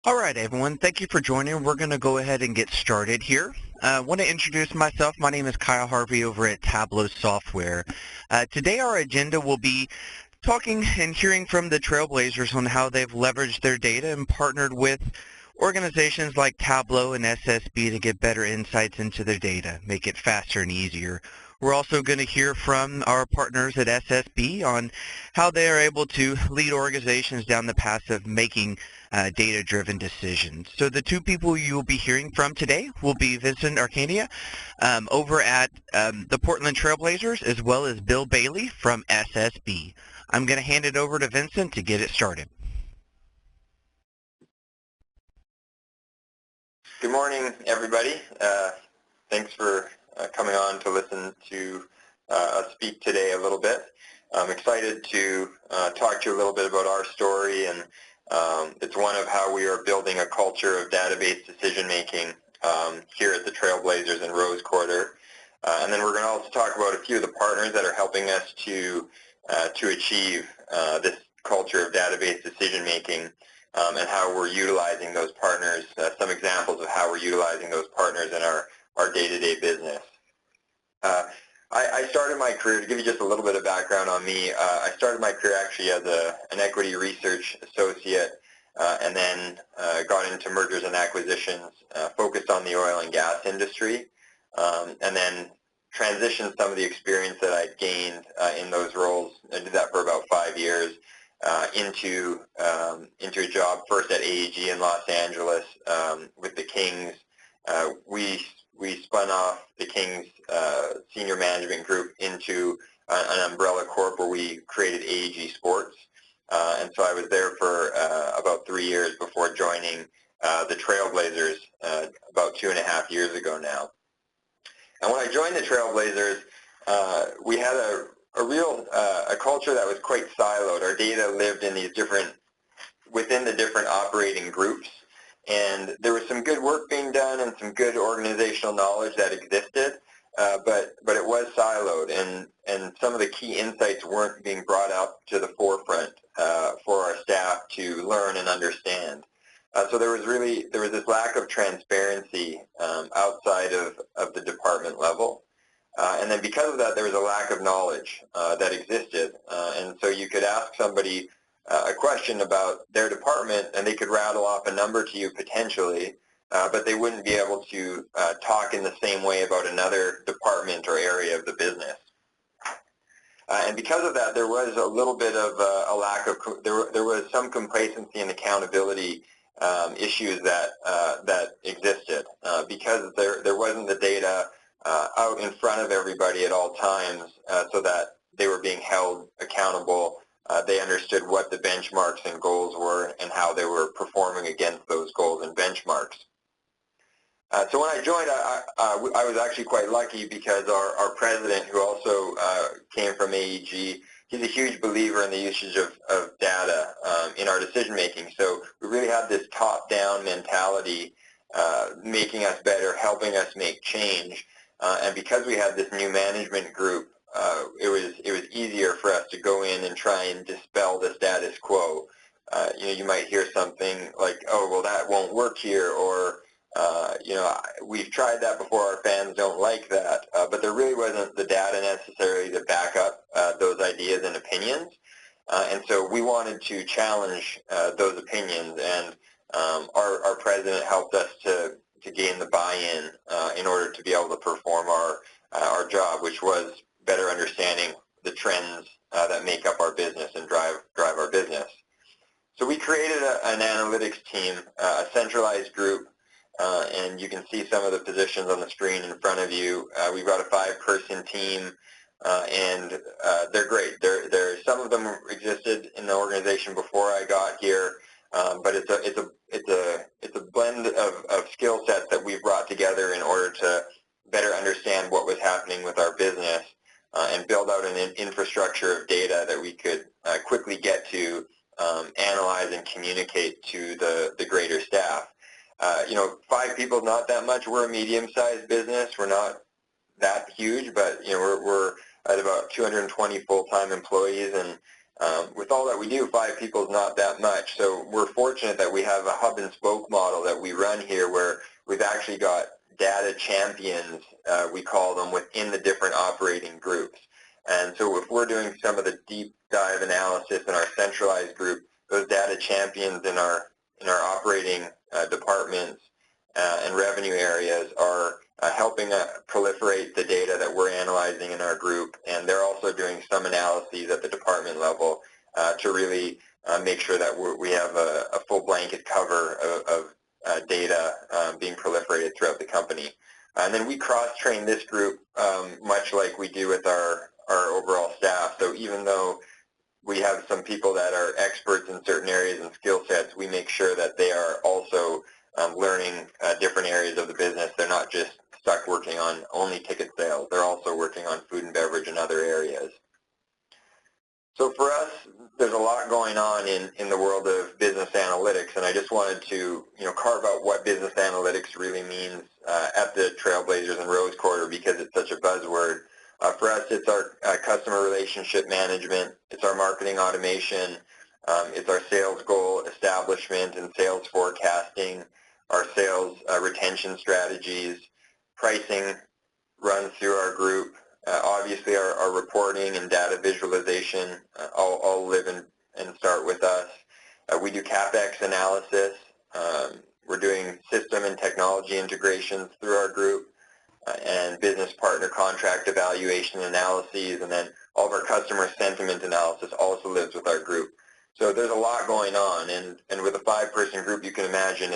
All right, everyone. Thank you for joining. We're going to go ahead and get started here. I want to introduce myself. My name is Kyle Harvey over at Tableau Software. Today our agenda will be talking and hearing from the Trailblazers on how they've leveraged their data and partnered with organizations like Tableau and SSB to get better insights into their data, make it faster and easier. We're also going to hear from our partners at SSB on how they are able to lead organizations down the path of making data-driven decisions. So the two people you will be hearing from today will be Vincent Arcania over at the Portland Trailblazers, as well as Bill Bailey from SSB. I'm going to hand it over to Vincent to get it started. Good morning, everybody. Thanks for coming on to listen to us speak today a little bit. I'm excited to talk to you a little bit about our story, and it's one of how we are building a culture of database decision-making here at the Trailblazers in Rose Quarter. And then we're going to also talk about a few of the partners that are helping us to achieve this culture of database decision-making. And how we're utilizing those partners, some examples of how we're utilizing those partners in our day-to-day business. I started my career, to give you just a little bit of background on me, I started my career actually as an equity research associate and then got into mergers and acquisitions, focused on the oil and gas industry, and then transitioned some of the experience that I'd gained in those roles. I did that for about 5 years. Into a job first at AEG in Los Angeles with the Kings. We spun off the Kings senior management group into an umbrella corp where we created AEG Sports. And so I was there for about 3 years before joining the Trailblazers about 2.5 years ago now. And when I joined the Trailblazers, we had a culture that was quite siloed. Our data lived in these within the different operating groups, and there was some good work being done and some good organizational knowledge that existed, but it was siloed, and some of the key insights weren't being brought up to the forefront for our staff to learn and understand. So there was this lack of transparency outside of the department level. And then because of that, there was a lack of knowledge that existed. And so you could ask somebody a question about their department, and they could rattle off a number to you potentially, but they wouldn't be able to talk in the same way about another department or area of the business. And because of that, there was a little bit of a lack of, there was some complacency and accountability issues that existed because there wasn't the data out in front of everybody at all times so that they were being held accountable. They understood what the benchmarks and goals were and how they were performing against those goals and benchmarks. So when I joined, I was actually quite lucky because our president, who also came from AEG, he's a huge believer in the usage of data in our decision making. So we really had this top-down mentality making us better, helping us make change. And because we had this new management group, it was easier for us to go in and try and dispel the status quo. You might hear something like, "Oh, well, that won't work here," or "We've tried that before. Our fans don't like that." But there really wasn't the data necessarily to back up those ideas and opinions. And so we wanted to challenge those opinions, and our president helped us to gain the buy-in in order to be able to perform our job, which was better understanding the trends that make up our business and drive our business. So we created an analytics team, a centralized group, and you can see some of the positions on the screen in front of you. We've got a 5-person team, and they're great. Some of them existed in the organization before I got here, but it's a blend of skill sets that we've brought together in order to better understand what was happening with our business and build out an infrastructure of data that we could quickly get to, analyze and communicate to the greater staff. 5 people is not that much. We're a medium-sized business. We're not that huge, but we're at about 220 full-time employees, and With all that we do, 5 people is not that much. So we're fortunate that we have a hub and spoke model that we run here where we've actually got data champions, we call them, within the different operating groups. And so if we're doing some of the deep dive analysis in our centralized group, those data champions in our operating departments and revenue areas are helping proliferate the data that we're analyzing in our group, and they're also doing some analyses at the department level to really make sure that we have a full blanket cover of data being proliferated throughout the company. And then we cross-train this group much like we do with our overall staff. So even though we have some people that are experts in certain areas and skill sets, we make sure that they are also learning different areas of the business. They're not just stuck working on only ticket sales. They're also working on food and beverage and other areas. So for us, there's a lot going on in the world of business analytics, and I just wanted to carve out what business analytics really means at the Trailblazers and Rose Quarter, because it's such a buzzword. For us, it's our customer relationship management, it's our marketing automation, it's our sales goal establishment and sales forecasting, our sales retention strategies, pricing runs through our group. Obviously, our reporting and data visualization all live and start with us. We do CapEx analysis. We're doing system and technology integrations through our group, and business partner contract evaluation analyses, and then all of our customer sentiment analysis also lives with our group. So there's a lot going on, and with a 5-person group, you can imagine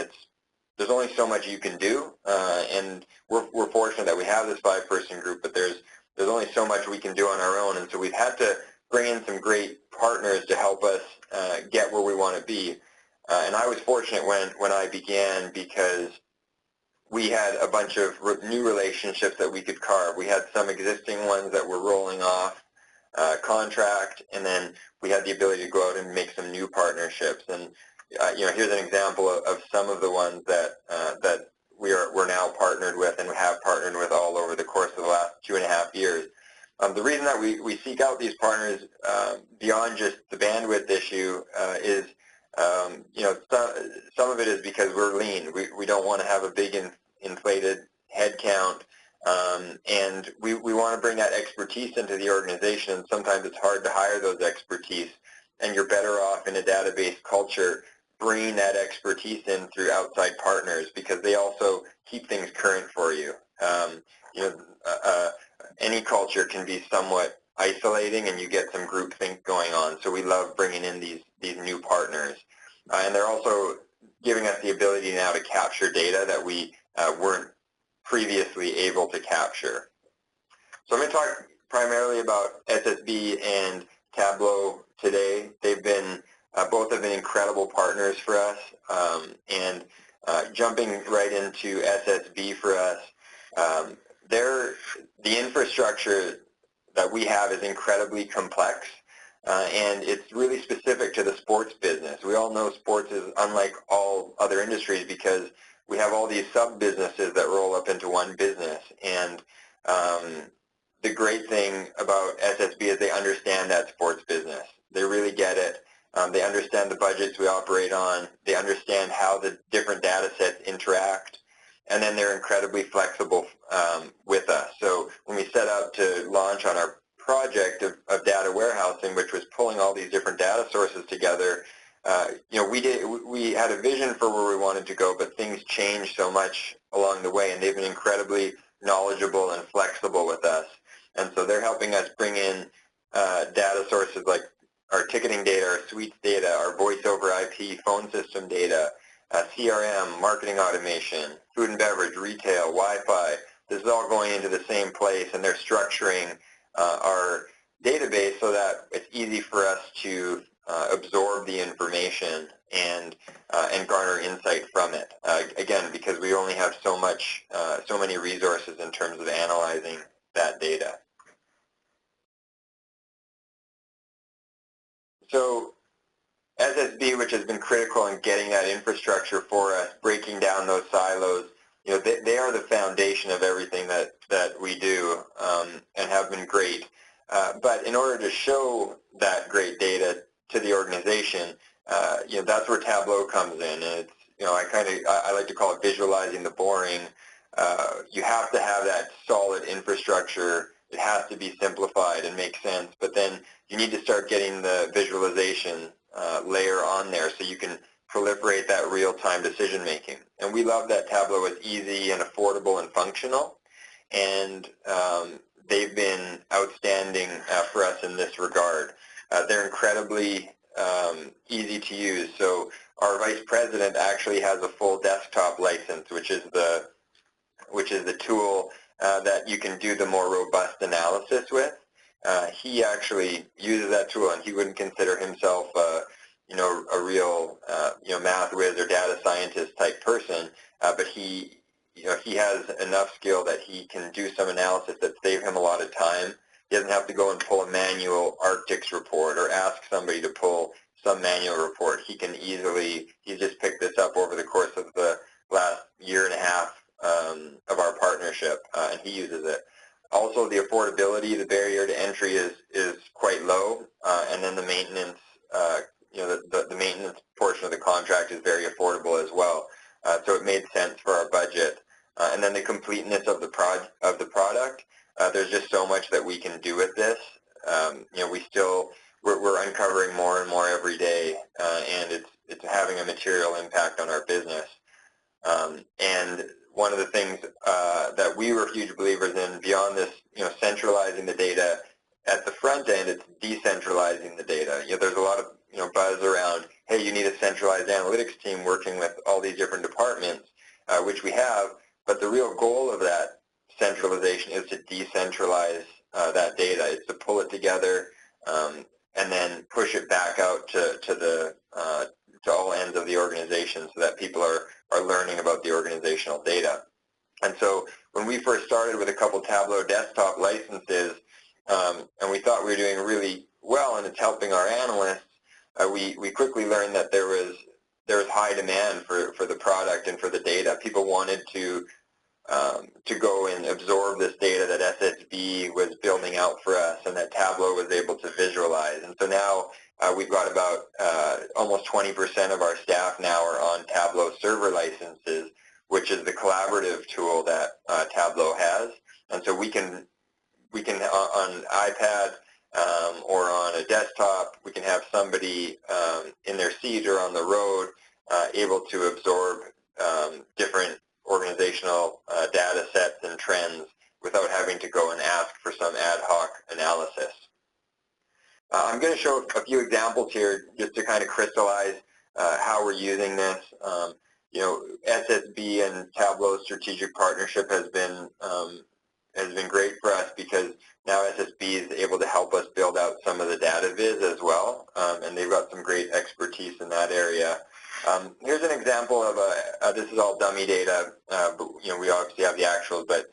there's only so much you can do, and we're fortunate that we have this 5-person group, but there's only so much we can do on our own, and so we've had to bring in some great partners to help us get where we want to be. And I was fortunate when I began, because we had a bunch of new relationships that we could carve. We had some existing ones that were rolling off contract, and then we had the ability to go out and make some new partnerships. And here's an example of some of the ones that we're now partnered with and have partnered with all over the course of the last 2.5 years. The reason that we seek out these partners beyond just the bandwidth issue is some of it is because we're lean. We don't want to have a big inflated head count, and we want to bring that expertise into the organization, and sometimes it's hard to hire those expertise, and you're better off in a database culture bringing that expertise in through outside partners, because they also keep things current for you. Any culture can be somewhat isolating, and you get some groupthink going on, so we love bringing in these new partners. And they're also giving us the ability now to capture data that we weren't previously able to capture. So I'm going to talk primarily about SSB and Tableau today. They've been both have been incredible partners for us, and jumping right into SSB for us, the infrastructure that we have is incredibly complex, and it's really specific to the sports business. We all know sports is unlike all other industries because we have all these sub-businesses that roll up into one business, and the great thing about SSB is they understand that sports business. They really get it. They understand the budgets we operate on. They understand how the different data sets interact, and then they're incredibly flexible with us. So when we set out to launch on our project of data warehousing, which was pulling all these different data sources together, we had a vision for where we wanted to go, but things changed so much along the way, and they've been incredibly knowledgeable and flexible with us. And so they're helping us bring in data sources like our ticketing data, our suites data, our voice over IP phone system data, CRM, marketing automation, food and beverage, retail, Wi-Fi. This is all going into the same place, and they're structuring our database so that it's easy for us to absorb the information and garner insight from it. Again, because we only have so many resources in terms of analyzing that data. So SSB, which has been critical in getting that infrastructure for us, breaking down those silos, they are the foundation of everything that we do, and have been great. But in order to show that great data to the organization, that's where Tableau comes in. And it's, I like to call it visualizing the boring. You have to have that solid infrastructure. It has to be simplified and make sense. But then you need to start getting the visualization layer on there so you can proliferate that real-time decision making. And we love that Tableau is easy and affordable and functional. And they've been outstanding for us in this regard. They're incredibly easy to use. So our vice president actually has a full desktop license, which is the tool that you can do the more robust analysis with. He actually uses that tool, and he wouldn't consider himself a real math whiz or data scientist type person, but he has enough skill that he can do some analysis that save him a lot of time. He doesn't have to go and pull a manual Arctics report or ask somebody to pull some manual report. He's just picked this up over the course of the last year and a half of our partnership, and he uses it. Also, the affordability, the barrier to entry is quite low, and then the maintenance, the maintenance portion of the contract is very affordable as well. So it made sense for our budget. And then the completeness of the product. There's just so much that we can do with this. We're uncovering more and more every day, and it's having a material impact on our business. And one of the things that we were huge believers in, beyond this, centralizing the data at the front end, it's decentralizing the data. There's a lot of buzz around, hey, you need a centralized analytics team working with all these different departments, which we have. But the real goal of that centralization is to decentralize that data. It's to pull it together and then push it back out to all ends of the organization so that people are learning about the organizational data. And so when we first started with a couple Tableau desktop licenses, and we thought we were doing really well and it's helping our analysts, we quickly learned that there was high demand for the product and for the data. People wanted to go and absorb this data that SSB was building out for us and that Tableau was able to visualize. And so now we've got about almost 20% of our staff now are on Tableau server licenses, which is the collaborative tool that Tableau has. And so we can on iPad or on a desktop, we can have somebody in their seat or on the road able to absorb different organizational data sets and trends without having to go and ask for some ad hoc analysis. I'm going to show a few examples here just to kind of crystallize how we're using this. SSB and Tableau's strategic partnership has been great for us because now SSB is able to help us build out some of the data viz as well, and they've got some great expertise in that area. Here's an example of this is all dummy data, but we obviously have the actuals, but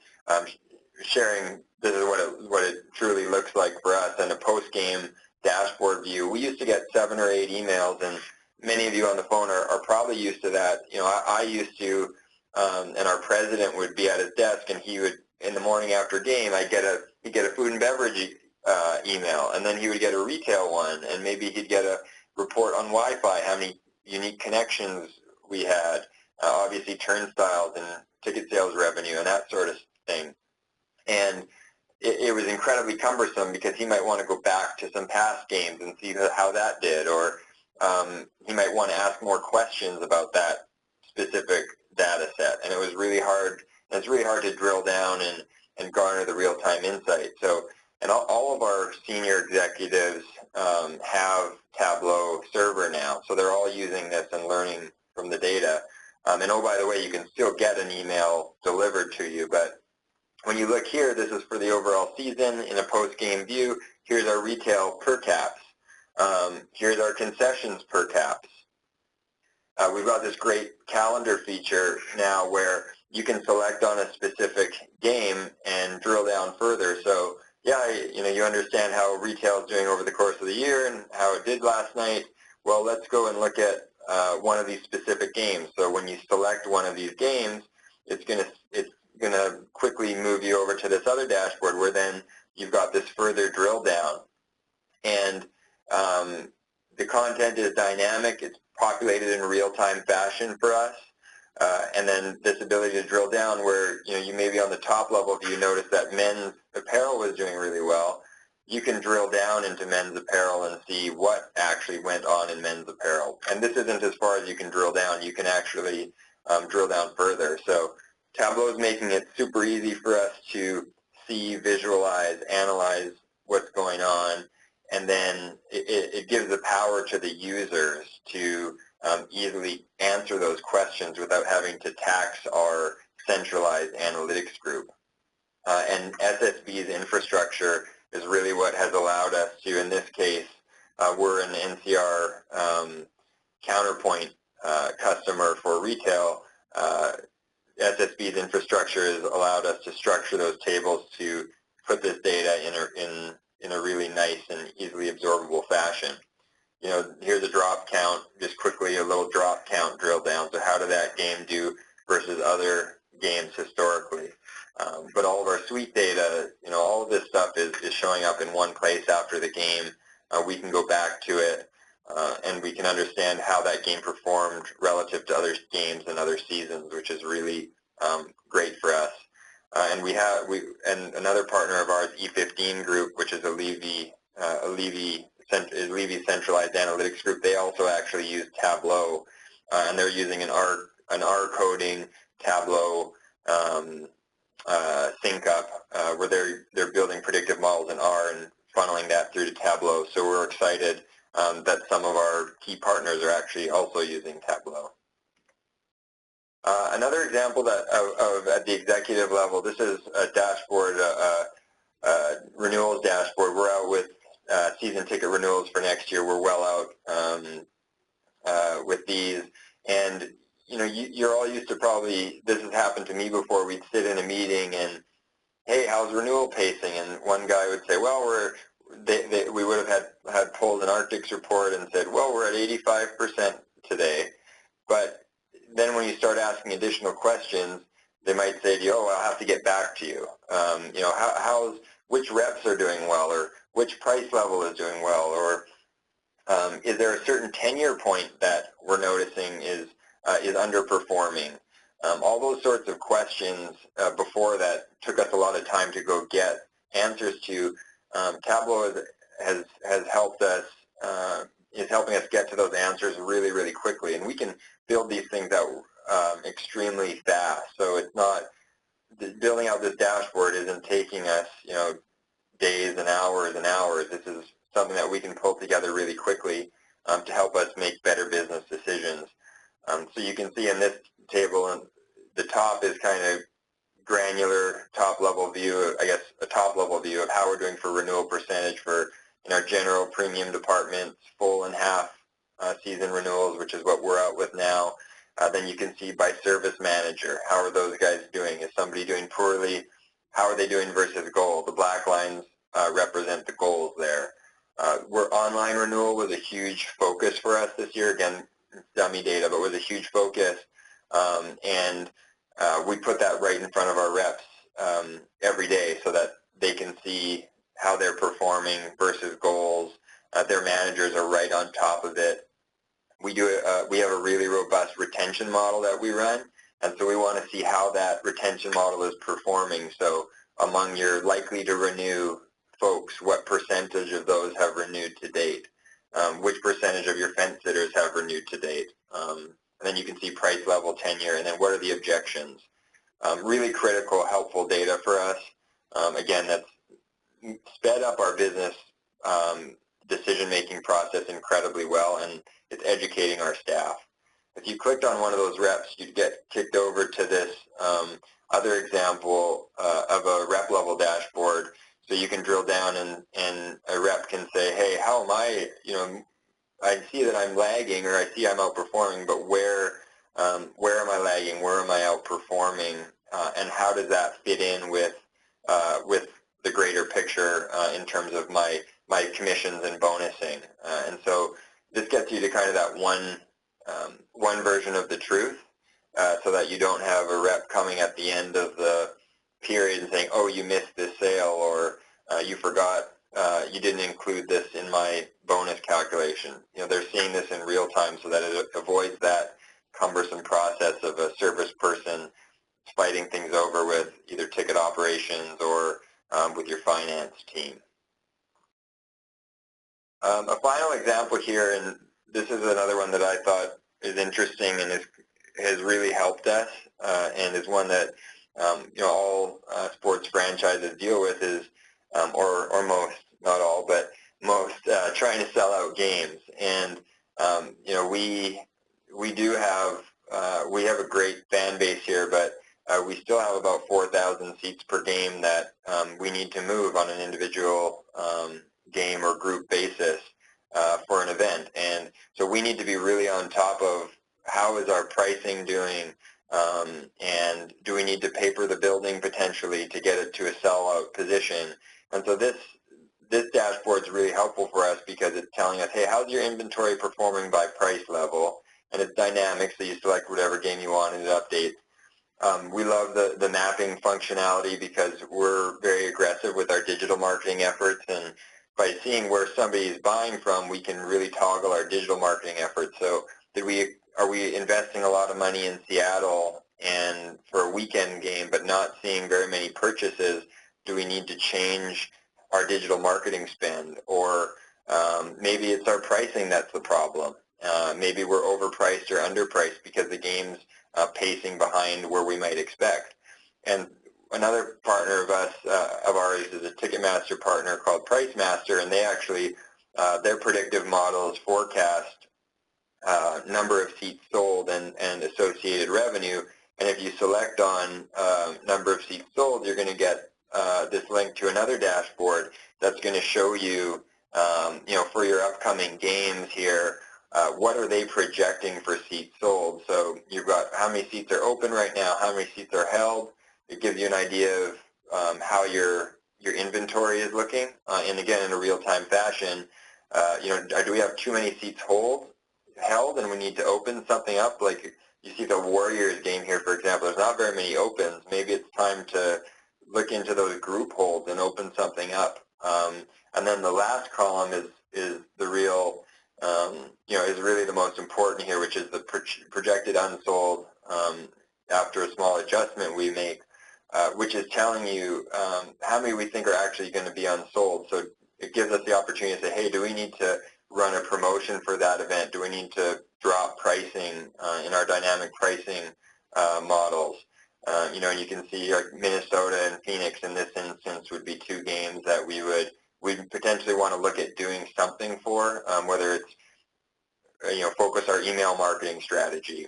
sharing this is what it truly looks like for us in a post-game dashboard view. We used to get 7 or 8 emails, and many of you on the phone are probably used to that. I used to, and our president would be at his desk, and he would, in the morning after game, he'd get a food and beverage email, and then he would get a retail one, and maybe he'd get a report on Wi-Fi, how many unique connections we had, obviously turnstiles and ticket sales revenue and that sort of thing. And it was incredibly cumbersome because he might want to go back to some past games and see how that did, or he might want to ask more questions about that specific data set. And it was really hard. And it's really hard to drill down and garner the real-time insight. So, and all of our senior executives have Tableau server now, so they're all using this and learning from the data. And oh, by the way, you can still get an email delivered to you, but when you look here, this is for the overall season in a post-game view. Here's our retail per caps. Here's our concessions per caps. We've got this great calendar feature now where you can select on a specific game and drill down further. So yeah, you understand how retail is doing over the course of the year and how it did last night. Well, let's go and look at one of these specific games. So when you select one of these games, it's gonna quickly move you over to this other dashboard where then you've got this further drill down. And the content is dynamic. It's populated in real-time fashion for us. And then this ability to drill down where you maybe on the top level view notice that men's apparel was doing really well. You can drill down into men's apparel and see what actually went on in men's apparel. And this isn't as far as you can drill down. You can actually drill down further. So Tableau is making it super easy for us to see, visualize, analyze what's going on, and then it gives the power to the users to easily answer those questions without having to tax our centralized analytics group. And SSB's infrastructure is really what has allowed us to, in this case, we're an NCR counterpoint customer for retail. SSB's infrastructure has allowed us to structure those tables to put this data in a really nice and easily absorbable fashion. Here's a drop count, just quickly a little drop count drill down. So how did that game do versus other games historically? But all of our suite data, all of this stuff is showing up in one place after the game. We can go back to it and we can understand how that game performed relative to other games and other seasons, which is really great for us. And another partner of ours, E15 Group, which is a Levy's centralized analytics group, they also actually use Tableau, and they're using an R coding Tableau sync up where they're building predictive models in R and funneling that through to Tableau. So we're excited that some of our key partners are actually also using Tableau. Another example that at the executive level, this is a dashboard, renewals dashboard. We're out with season ticket renewals for next year. We're well out with these, and you're all used to probably, this has happened to me before, we'd sit in a meeting and, hey, how's renewal pacing? And one guy would say, well, we would have had pulled an Arctics report and said, well, we're at 85% today. But then when you start asking additional questions, they might say to you, oh, I'll have to get back to you. Which reps are doing well, or which price level is doing well, or is there a certain tenure point that we're noticing is underperforming? All those sorts of questions before that took us a lot of time to go get answers to. Tableau has helped us, is helping us get to those answers really, really quickly, and we can build these things out extremely fast. So it's not, building out this dashboard isn't taking us, days and hours and hours. This is something that we can pull together really quickly to help us make better business decisions. So you can see in this table, and the top is kind of granular top-level view, I guess a top-level view of how we're doing for renewal percentage for our general premium departments, full and half season renewals, which is what we're out with now. Then you can see by service manager, how are those guys doing? Is somebody doing poorly? How are they doing versus goal? The black lines represent the goals there. Where online renewal was a huge focus for us this year, again, dummy data, but was a huge focus. And we put that right in front of our reps every day so that they can see how they're performing versus goals. Their managers are right on top of it. We have a really robust retention model that we run, and so we want to see how that retention model is performing. So among your likely to renew folks, what percentage of those have renewed to date? Which percentage of your fence sitters have renewed to date? And then you can see price level, tenure, and then what are the objections? Really critical, helpful data for us. Again, that's sped up our business decision-making process incredibly well, and it's educating our staff. If you clicked on one of those reps, you'd get kicked over to this other example of a rep level dashboard. So you can drill down and a rep can say, hey, how am I, I see that I'm lagging, or I see I'm outperforming, but where am I lagging, where am I outperforming, and how does that fit in with the greater picture in terms of my commissions and bonusing. And so this gets you to kind of that one version of the truth, so that you don't have a rep coming at the end of the period and saying, oh, you missed this sale, or you forgot, you didn't include this in my bonus calculation. They're seeing this in real time so that it avoids that cumbersome process of a service person fighting things over with either ticket operations or with your finance team. A final example here, and this is another one that I thought is interesting and has really helped us, and is one that all sports franchises deal with, is or most, not all, but most, trying to sell out games. And we do have we have a great fan base here, but we still have about 4,000 seats per game that we need to move on an individual game or group basis for an event. And so we need to be really on top of how is our pricing doing, and do we need to paper the building potentially to get it to a sellout position. And so this dashboard is really helpful for us because it's telling us, hey, how's your inventory performing by price level? And it's dynamic, so you select whatever game you want and it updates. We love the mapping functionality because we're very aggressive with our digital marketing efforts, and by seeing where somebody is buying from, we can really toggle our digital marketing efforts. So are we investing a lot of money in Seattle and for a weekend game but not seeing very many purchases? Do we need to change our digital marketing spend? Or maybe it's our pricing that's the problem. Maybe we're overpriced or underpriced because the game's pacing behind where we might expect. And another partner of ours is a Ticketmaster partner called PriceMaster, and they actually, their predictive models forecast number of seats sold and associated revenue. And if you select on number of seats sold, you're going to get this link to another dashboard that's going to show you, for your upcoming games here, what are they projecting for seats sold. So you've got how many seats are open right now, how many seats are held. It gives you an idea of how your inventory is looking, and again, in a real-time fashion. Do we have too many seats held and we need to open something up? Like you see the Warriors game here, for example, there's not very many opens. Maybe it's time to look into those group holds and open something up. And then the last column is the real, is really the most important here, which is the projected unsold after a small adjustment we make, which is telling you how many we think are actually going to be unsold. So it gives us the opportunity to say, hey, do we need to run a promotion for that event? Do we need to drop pricing in our dynamic pricing models? And you can see like Minnesota and Phoenix in this instance would be two games that we'd potentially want to look at doing something for, whether it's focus our email marketing strategy.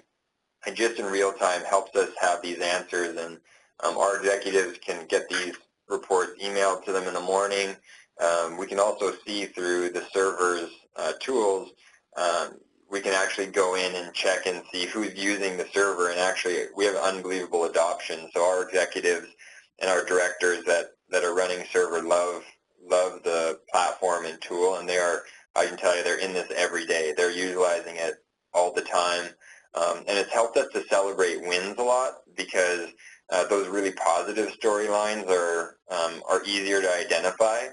And just in real time helps us have these answers, and our executives can get these reports emailed to them in the morning. We can also see through the server's tools, we can actually go in and check and see who's using the server, and actually we have unbelievable adoption. So our executives and our directors that are running server love the platform and tool, and I can tell you, they're in this every day. They're utilizing it all the time, and it's helped us to celebrate wins a lot because those really positive storylines are easier to identify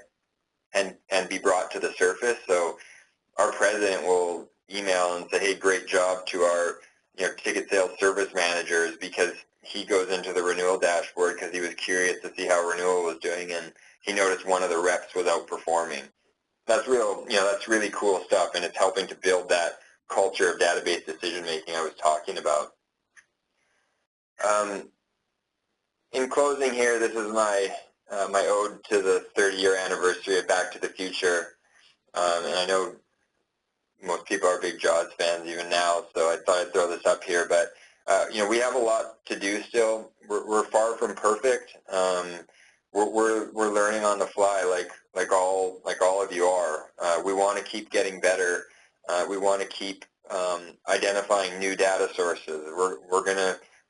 and be brought to the surface. So our president will email and say, hey, great job to our ticket sales service managers, because he goes into the renewal dashboard because he was curious to see how renewal was doing, and he noticed one of the reps was outperforming. That's that's really cool stuff, and it's helping to build that culture of database decision making I was talking about. In closing here, this is my ode to the 30-year anniversary of Back to the Future, and I know most people are big Jaws fans even now, so I thought I'd throw this up here. But we have a lot to do still. We're far from perfect. We're learning on the fly, like all of you are. We want to keep getting better. We want to keep identifying new data sources.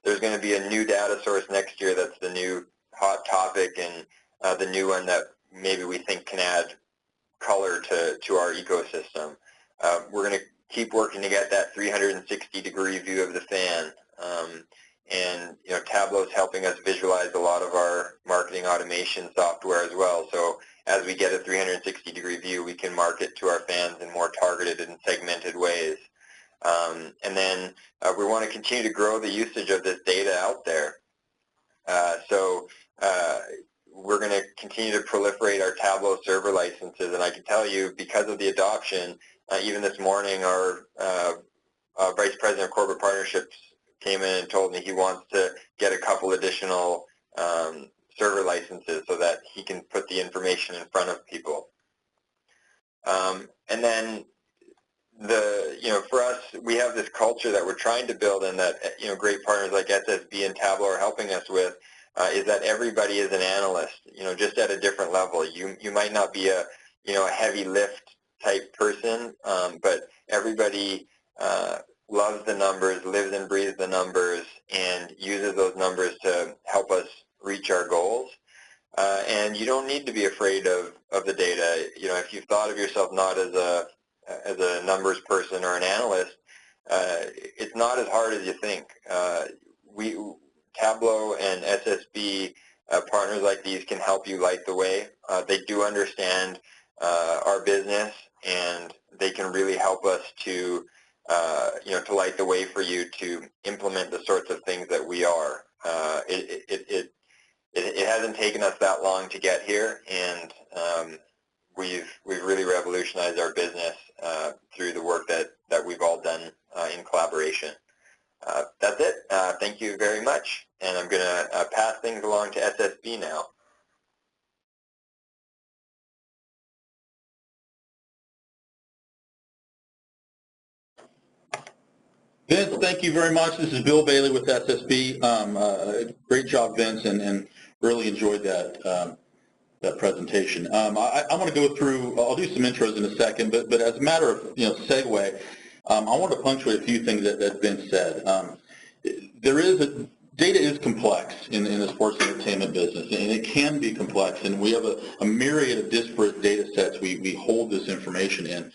There's gonna be a new data source next year that's the new hot topic, and the new one that maybe we think can add color to our ecosystem. We're going to keep working to get that 360-degree view of the fan, and Tableau is helping us visualize a lot of our marketing automation software as well. So as we get a 360-degree view, we can market to our fans in more targeted and segmented ways. And then we want to continue to grow the usage of this data out there. So we're going to continue to proliferate our Tableau server licenses, and I can tell you, because of the adoption, even this morning, our Vice President of Corporate Partnerships came in and told me he wants to get a couple additional server licenses so that he can put the information in front of people. And then for us, we have this culture that we're trying to build, and that great partners like SSB and Tableau are helping us with, is that everybody is an analyst, just at a different level. You might not be a heavy lift type person, but everybody loves the numbers, lives and breathes the numbers, and uses those numbers to help us reach our goals. And you don't need to be afraid of the data. If you've thought of yourself not as a numbers person or an analyst, it's not as hard as you think. Tableau and SSB partners like these can help you light the way. They do understand our business, and they can really help us to light the way for you to implement the sorts of things that we are. It hasn't taken us that long to get here, and we've really revolutionized our business through the work that we've all done in collaboration. That's it. Thank you very much, and I'm going to pass things along to SSB now. Vince, thank you very much. This is Bill Bailey with SSB. Great job, Vince, and really enjoyed that presentation. I want to go through, I'll do some intros in a second, but as a matter of segue, I want to punctuate a few things that Vince said. Data is complex in the sports entertainment business, and it can be complex, and we have a myriad of disparate data sets we hold this information in.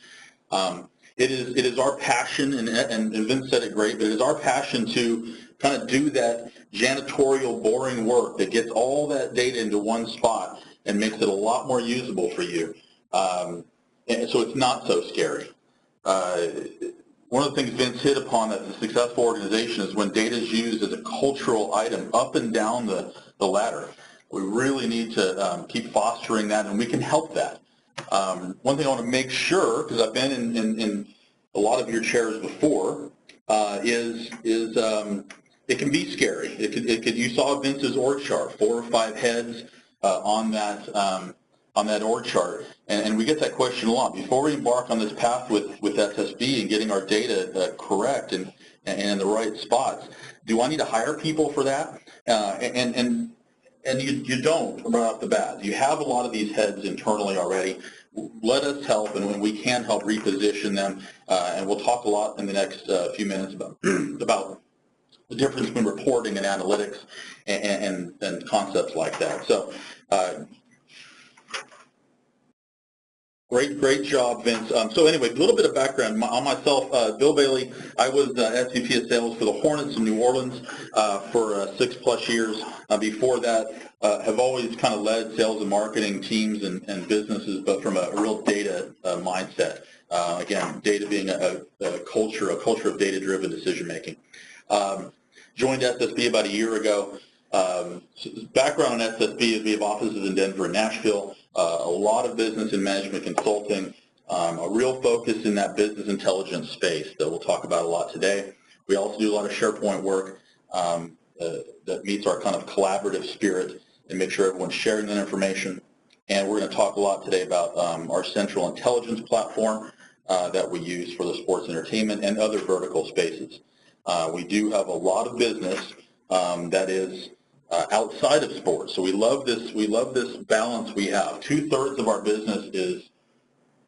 It is our passion, and Vince said it great, but it is our passion to kind of do that janitorial, boring work that gets all that data into one spot and makes it a lot more usable for you. And so it's not so scary. One of the things Vince hit upon that's a successful organization is when data is used as a cultural item up and down the ladder. We really need to keep fostering that, and we can help that. One thing I want to make sure, because I've been in a lot of your chairs before, is it can be scary. You saw Vince's org chart, 4 or 5 heads on that org chart, and we get that question a lot. Before we embark on this path with SSB and getting our data correct and in the right spots, do I need to hire people for that? And you don't right off the bat. You have a lot of these heads internally already. Let us help, and when we can help reposition them, and we'll talk a lot in the next few minutes about the difference between reporting and analytics and concepts like that. So great job, Vince. So anyway, a little bit of background on myself. Bill Bailey, I was SVP of Sales for the Hornets in New Orleans for 6+ years. Before that, have always kind of led sales and marketing teams and businesses, but from a real data mindset. Again, data being a culture of data-driven decision-making. Joined SSB about a year ago. Background on SSB is we have offices in Denver and Nashville, a lot of business and management consulting, a real focus in that business intelligence space that we'll talk about a lot today. We also do a lot of SharePoint work that meets our kind of collaborative spirit and make sure everyone's sharing that information. And we're going to talk a lot today about our central intelligence platform that we use for the sports entertainment and other vertical spaces. We do have a lot of business that is outside of sports, so we love this balance we have. 2/3 of our business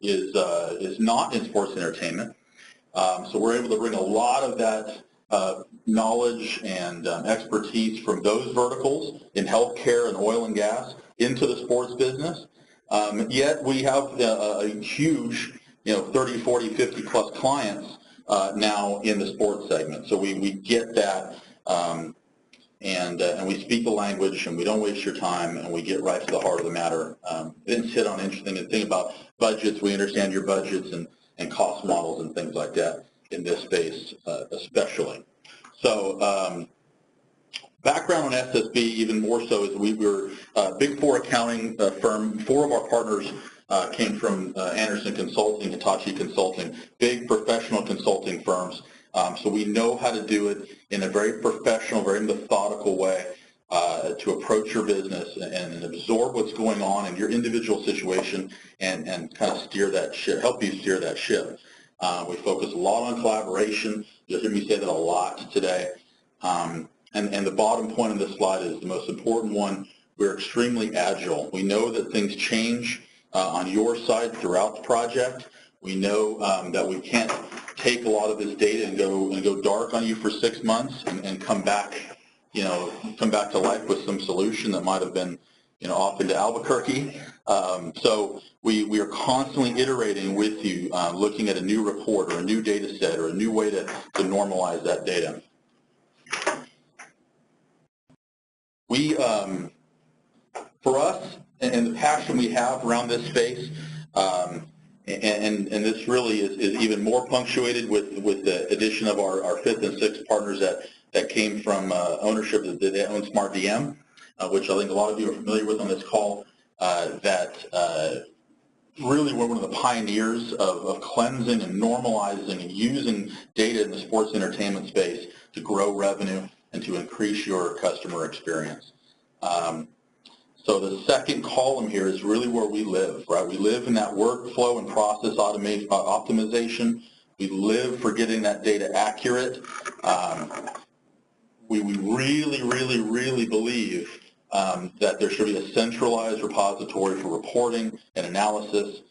is not in sports entertainment, so we're able to bring a lot of that knowledge and expertise from those verticals in healthcare and oil and gas into the sports business. Yet we have a huge 30, 40, 50+ clients now in the sports segment. So we get that, and we speak the language, and we don't waste your time, and we get right to the heart of the matter. Vince hit on an interesting thing about budgets. We understand your budgets and cost models and things like that in this space, especially. So background on SSB, even more so, is we were a Big Four accounting firm. 4 of our partners came from Anderson Consulting, Hitachi Consulting, big professional consulting firms. So we know how to do it in a very professional, very methodical way to approach your business and absorb what's going on in your individual situation and kind of steer that ship, help you steer that ship. We focus a lot on collaboration. You'll hear me say that a lot today. And the bottom point of this slide is the most important one. We're extremely agile. We know that things change on your side throughout the project. We know that we can't take a lot of this data and go dark on you for 6 months and come back, come back to life with some solution that might have been, off into Albuquerque. So we are constantly iterating with you, looking at a new report or a new data set or a new way to normalize that data. We, for us, and the passion we have around this space, and this really is even more punctuated with the addition of our 5th and 6th partners that came from ownership that they own SmartDM, which I think a lot of you are familiar with on this call, that really we're one of the pioneers of cleansing and normalizing and using data in the sports entertainment space to grow revenue and to increase your customer experience. So the second column here is really where we live, right? We live in that workflow and process optimization. We live for getting that data accurate. We really believe that there should be a centralized repository for reporting and analysis.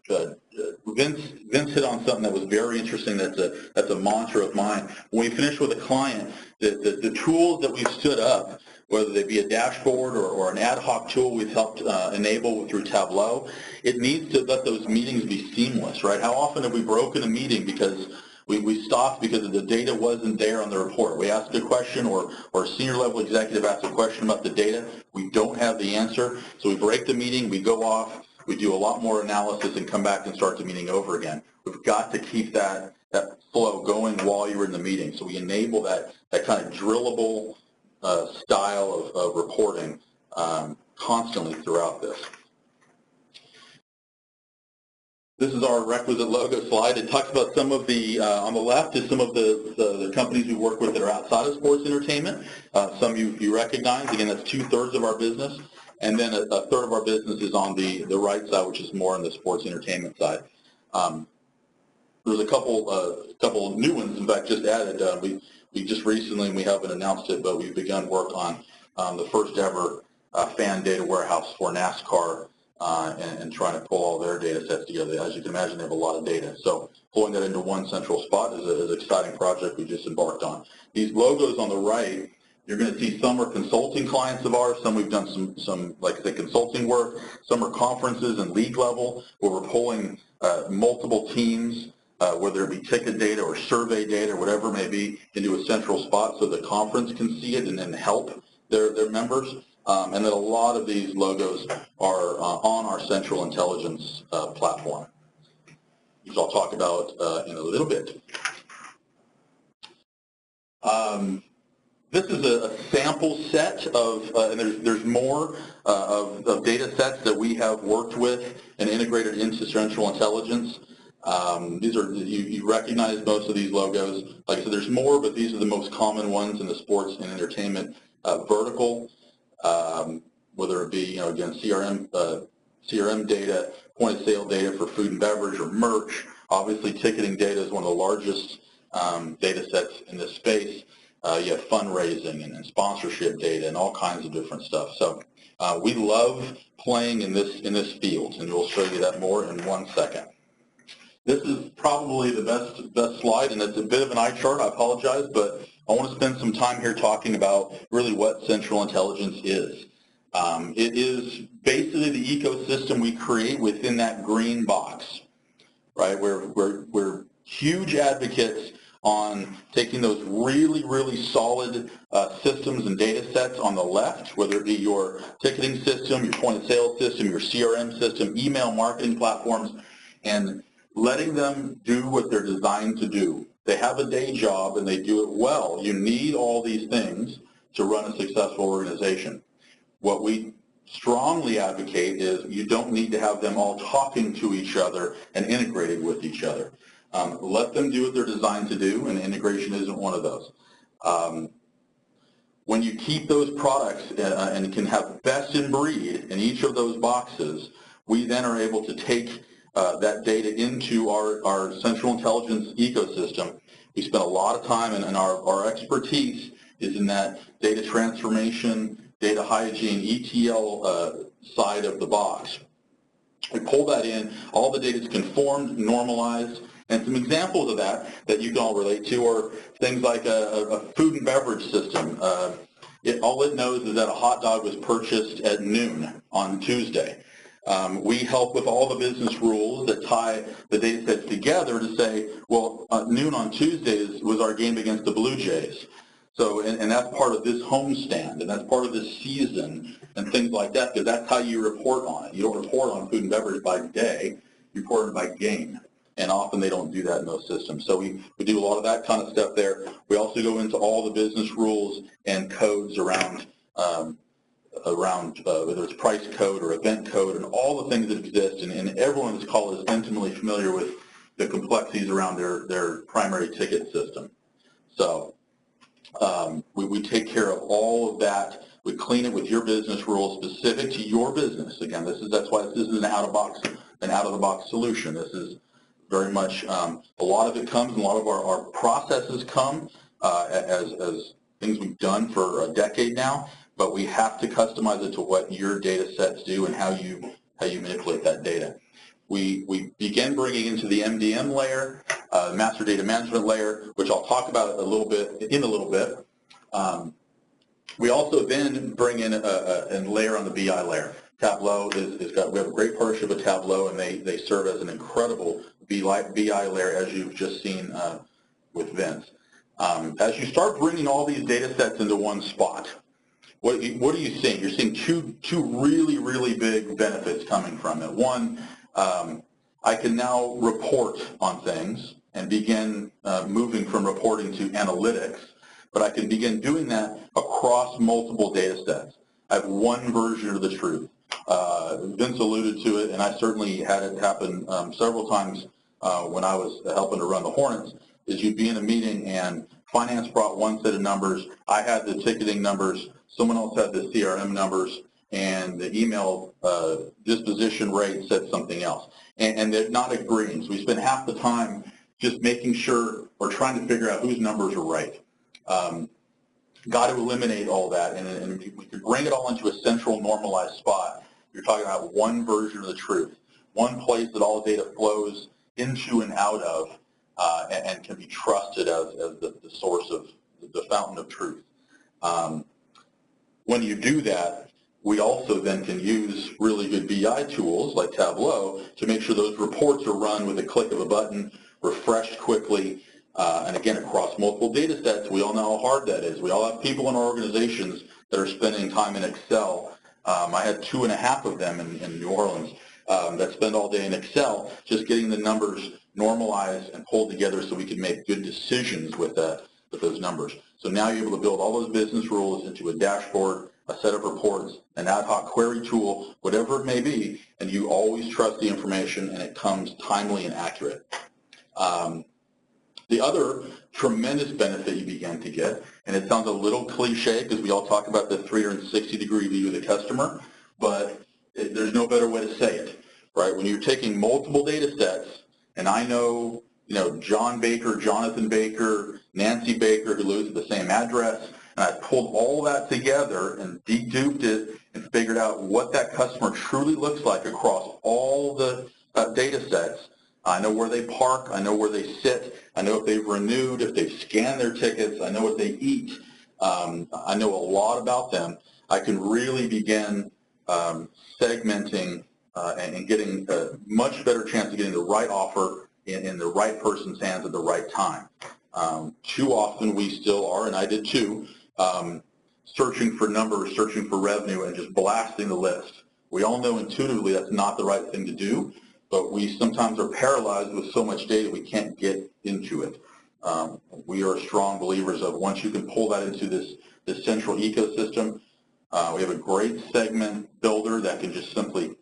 Vince hit on something that was very interesting. That's a mantra of mine. When we finish with a client, the tools that we've stood up, whether they be a dashboard or an ad hoc tool we've helped enable through Tableau, it needs to let those meetings be seamless, right? How often have we broken a meeting because we stopped because the data wasn't there on the report? We asked a question, or a senior level executive asked a question about the data. We don't have the answer, so we break the meeting, we go off, we do a lot more analysis and come back and start the meeting over again. We've got to keep that flow going while you're in the meeting. So we enable that kind of drillable style of reporting constantly throughout this. This is our requisite logo slide. It talks about some of the, on the left is some of the companies we work with that are outside of sports entertainment. Some you recognize. Again, that's 2/3 of our business. And then a third of our business is on the right side, which is more on the sports entertainment side. There's a couple new ones, in fact, just added. We just recently, and we haven't announced it, but we've begun work on the first ever fan data warehouse for NASCAR and trying to pull all their data sets together. As you can imagine, they have a lot of data. So pulling that into one central spot is an exciting project we just embarked on. These logos on the right, you're going to see some are consulting clients of ours, some we've done some like I say, consulting work, some are conferences and league level where we're pulling multiple teams, whether it be ticket data or survey data or whatever it may be, into a central spot so the conference can see it and then help their members. And then a lot of these logos are on our central intelligence platform, which I'll talk about in a little bit. This is a sample set of, and there's more of data sets that we have worked with and integrated into central intelligence. These are, you recognize most of these logos. Like I said, there's more, but these are the most common ones in the sports and entertainment vertical, whether it be, again, CRM data, point of sale data for food and beverage or merch. Obviously, ticketing data is one of the largest data sets in this space. You have fundraising and sponsorship data and all kinds of different stuff. So we love playing in this field, and we'll show you that more in 1 second. This is probably the best slide, and it's a bit of an eye chart. I apologize, but I want to spend some time here talking about really what central intelligence is. It is basically the ecosystem we create within that green box, right? We're huge advocates on taking those really, really solid systems and data sets on the left, whether it be your ticketing system, your point of sale system, your CRM system, email marketing platforms, and letting them do what they're designed to do. They have a day job and they do it well. You need all these things to run a successful organization. What we strongly advocate is you don't need to have them all talking to each other and integrating with each other. Let them do what they're designed to do, and integration isn't one of those. When you keep those products and can have best in breed in each of those boxes, we then are able to take that data into our central intelligence ecosystem. We spend a lot of time, and our expertise is in that data transformation, data hygiene, ETL side of the box. We pull that in, all the data is conformed, normalized, and some examples of that you can all relate to are things like a food and beverage system. All it knows is that a hot dog was purchased at noon on Tuesday. We help with all the business rules that tie the data sets together to say, well, noon on Tuesdays was our game against the Blue Jays. So, and that's part of this homestand, and that's part of this season, and things like that, because that's how you report on it. You don't report on food and beverage by day, you report it by game, and often they don't do that in those systems. So we do a lot of that kind of stuff there. We also go into all the business rules and codes around whether it's price code or event code and all the things that exist, and everyone on this call is intimately familiar with the complexities around their primary ticket system. So we take care of all of that. We clean it with your business rules specific to your business. Again, that's why this is an out-of-the-box solution. This is very much, a lot of it comes, and a lot of our processes come as things we've done for a decade now, but we have to customize it to what your data sets do and how you manipulate that data. We begin bringing into the MDM layer, master data management layer, which I'll talk about in a little bit. We also then bring in a layer on the BI layer. Tableau we have a great partnership with Tableau, and they serve as an incredible BI layer, as you've just seen with Vince. As you start bringing all these data sets into one spot, what are you seeing? You're seeing two really, really big benefits coming from it. One, I can now report on things and begin moving from reporting to analytics, but I can begin doing that across multiple data sets. I have one version of the truth. Vince alluded to it, and I certainly had it happen several times when I was helping to run the Hornets, is you'd be in a meeting and finance brought one set of numbers, I had the ticketing numbers, someone else had the CRM numbers, and the email disposition rate said something else. And they're not agreeing. So we spend half the time just making sure or trying to figure out whose numbers are right. Got to eliminate all that, and we could bring it all into a central normalized spot. You're talking about one version of the truth, one place that all data flows into and out of, and can be trusted as the source of the fountain of truth. When you do that, we also then can use really good BI tools like Tableau to make sure those reports are run with a click of a button, refreshed quickly, and again, across multiple data sets. We all know how hard that is. We all have people in our organizations that are spending time in Excel. I had 2.5 of them in New Orleans that spend all day in Excel, just getting the numbers normalized and pulled together so we can make good decisions with those numbers. So now you're able to build all those business rules into a dashboard, a set of reports, an ad hoc query tool, whatever it may be, and you always trust the information and it comes timely and accurate. The other tremendous benefit you begin to get, and it sounds a little cliche because we all talk about the 360-degree view of the customer, but there's no better way to say it, right? When you're taking multiple data sets, and I know, John Baker, Jonathan Baker, Nancy Baker, who lives at the same address, and I pulled all that together and deduped it and figured out what that customer truly looks like across all the data sets. I know where they park, I know where they sit, I know if they've renewed, if they've scanned their tickets, I know what they eat, I know a lot about them. I can really begin segmenting and getting a much better chance of getting the right offer in the right person's hands at the right time. Too often we still are, and I did too, searching for numbers, searching for revenue, and just blasting the list. We all know intuitively that's not the right thing to do, but we sometimes are paralyzed with so much data we can't get into it. We are strong believers of once you can pull that into this central ecosystem, we have a great segment builder that can just simply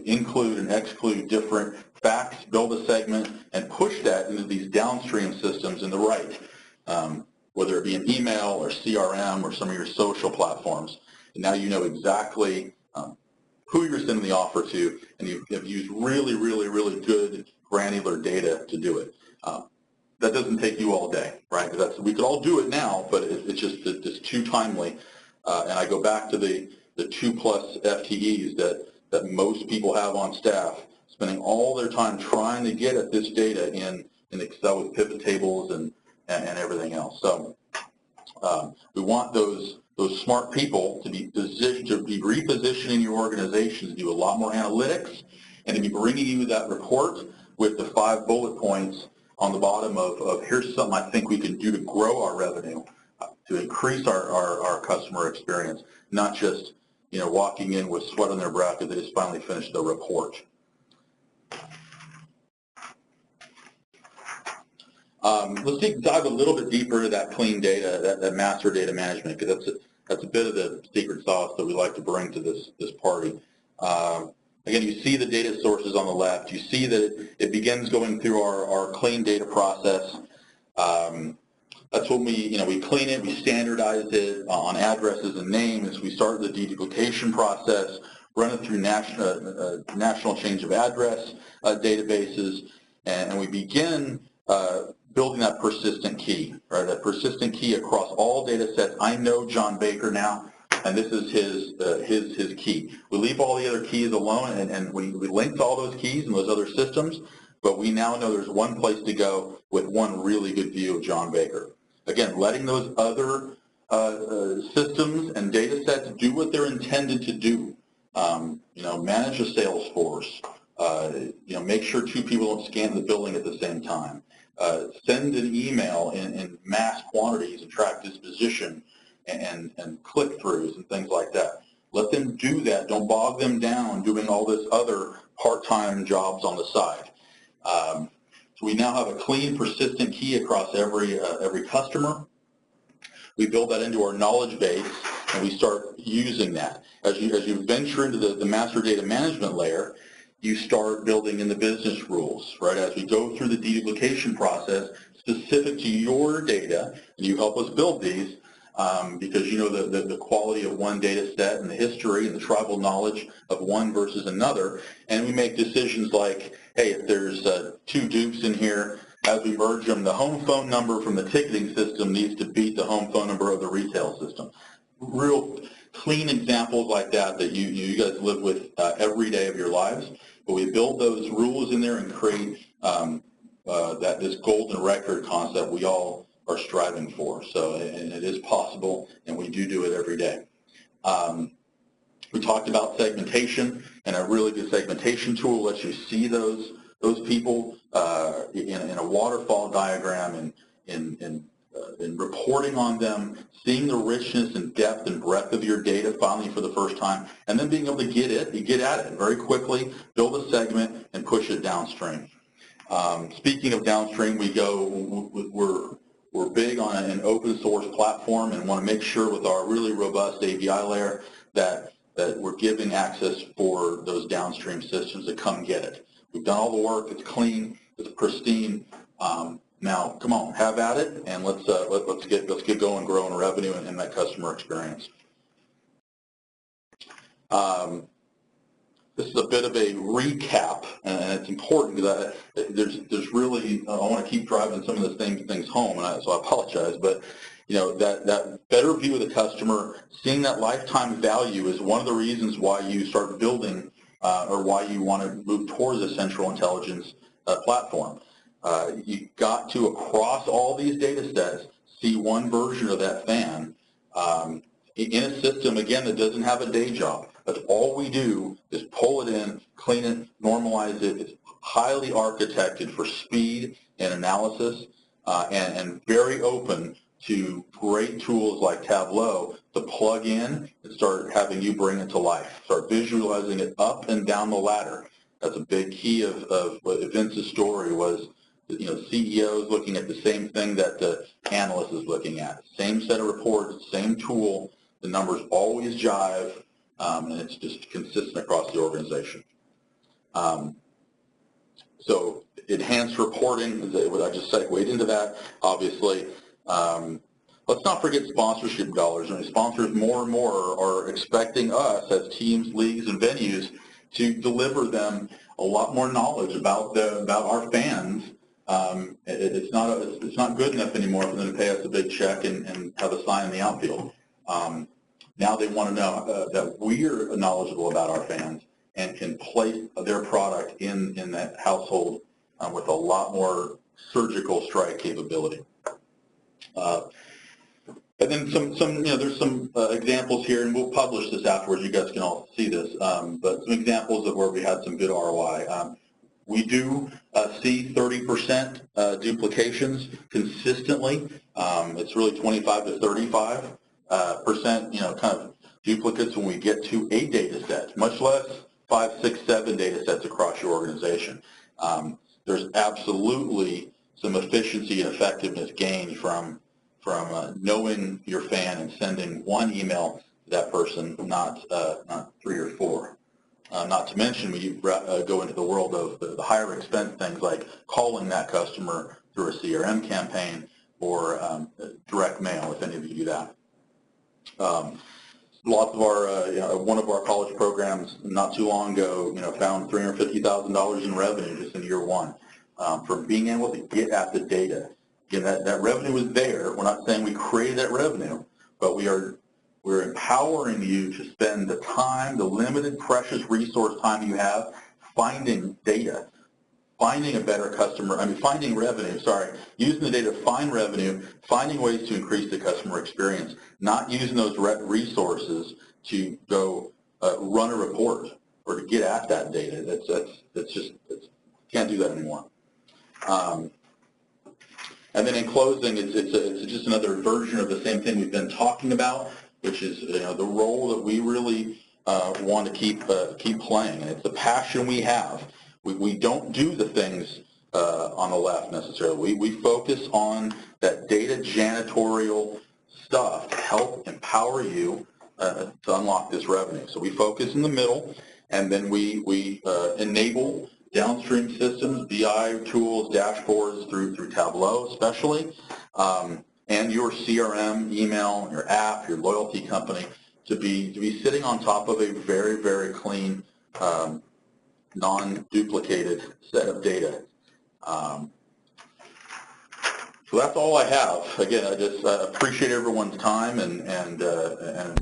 include and exclude different facts, build a segment, and push that into these downstream systems in the right, whether it be an email or CRM or some of your social platforms. And now you know exactly who you're sending the offer to, and you have used really, really, really good granular data to do it. That doesn't take you all day, right? Because we could all do it now, but it's just it's too timely. And I go back to the 2+ FTEs that most people have on staff, spending all their time trying to get at this data in Excel with pivot tables and everything else. So we want those smart people to be positioned, to be repositioning your organization to do a lot more analytics, and to be bringing you that report with the 5 bullet points on the bottom of here's something I think we can do to grow our revenue, to increase our customer experience, not just walking in with sweat on their brow because they just finally finished the report. Let's dive a little bit deeper into that clean data, that master data management, because that's a bit of the secret sauce that we like to bring to this party. Again, you see the data sources on the left. You see that it begins going through our clean data process. That's when we clean it, we standardize it on addresses and names. We start the deduplication process, run it through national change of address databases, and we begin building that persistent key, right? That persistent key across all data sets. I know John Baker now, and this is his key. We leave all the other keys alone, and we link to all those keys and those other systems, but we now know there's one place to go with one really good view of John Baker. Again, letting those other systems and data sets do what they're intended to do. Manage a sales force. Make sure 2 people don't scan the building at the same time. Send an email in mass quantities and track disposition and click-throughs and things like that. Let them do that. Don't bog them down doing all this other part-time jobs on the side. So we now have a clean, persistent key across every customer. We build that into our knowledge base, and we start using that. As you venture into the master data management layer, you start building in the business rules, right? As we go through the deduplication process specific to your data, and you help us build these, because you know the quality of one data set and the history and the tribal knowledge of one versus another, and we make decisions like, hey, if there's 2 dupes in here, as we merge them, the home phone number from the ticketing system needs to beat the home phone number of the retail system. Real clean examples like that you guys live with every day of your lives, but we build those rules in there and create this golden record concept we all are striving for. So, and it is possible, and we do it every day. We talked about segmentation, and a really good segmentation tool lets you see those people in a waterfall diagram and in reporting on them, seeing the richness and depth and breadth of your data finally for the first time, and then being able to get at it very quickly, build a segment, and push it downstream. Speaking of downstream, we're big on an open source platform and want to make sure with our really robust API layer that we're giving access for those downstream systems to come get it. We've done all the work. It's clean. It's pristine. Now, come on, have at it, and let's get going, growing revenue and that customer experience. This is a bit of a recap, and it's important because there's really I want to keep driving some of the same things home, and so I apologize, but that better view of the customer, seeing that lifetime value is one of the reasons why you start building or why you want to move towards a central intelligence platform. You got to, across all these data sets, see one version of that fan in a system, again, that doesn't have a day job. That's all we do is pull it in, clean it, normalize it. It's highly architected for speed and analysis. and very open to great tools like Tableau to plug in and start having you bring it to life. Start visualizing it up and down the ladder. That's a big key of what Vince's story was. CEOs looking at the same thing that the analyst is looking at. Same set of reports, same tool. The numbers always jive, and it's just consistent across the organization. So enhanced reporting, I just segued into that, obviously. Let's not forget sponsorship dollars. I mean, sponsors more and more are expecting us as teams, leagues, and venues to deliver them a lot more knowledge about our fans. It's not good enough anymore for them to pay us a big check and have a sign in the outfield. Now they want to know that we're knowledgeable about our fans and can place their product in that household with a lot more surgical strike capability. And then there's some examples here, and we'll publish this afterwards. You guys can all see this, but some examples of where we had some good ROI. We do see 30% duplications consistently. It's really 25 to 35%, kind of duplicates when we get to a data set, much less 5, 6, 7 data sets across your organization. There's absolutely some efficiency and effectiveness gained from knowing your fan and sending one email to that person, not 3 or 4. Not to mention when you go into the world of the higher expense things like calling that customer through a CRM campaign or direct mail, if any of you do that. Lots of our, one of our college programs not too long ago, found $350,000 in revenue just in year 1 from being able to get at the data. Again, that revenue is there. We're not saying we created that revenue, but we're empowering you to spend the time, the limited precious resource time you have, finding data, finding a better customer, finding revenue, using the data to find revenue, finding ways to increase the customer experience, not using those resources to go run a report or to get at that data. That's just can't do that anymore. And then in closing, it's just another version of the same thing we've been talking about, which is the role that we really want to keep playing, and it's the passion we have. We don't do the things on the left necessarily. We focus on that data janitorial stuff to help empower you to unlock this revenue. So we focus in the middle, and then we enable downstream systems, BI tools, dashboards through Tableau especially, and your CRM, email, your app, your loyalty company to be sitting on top of a very, very clean, non-duplicated set of data. So that's all I have. Again, I just appreciate everyone's time and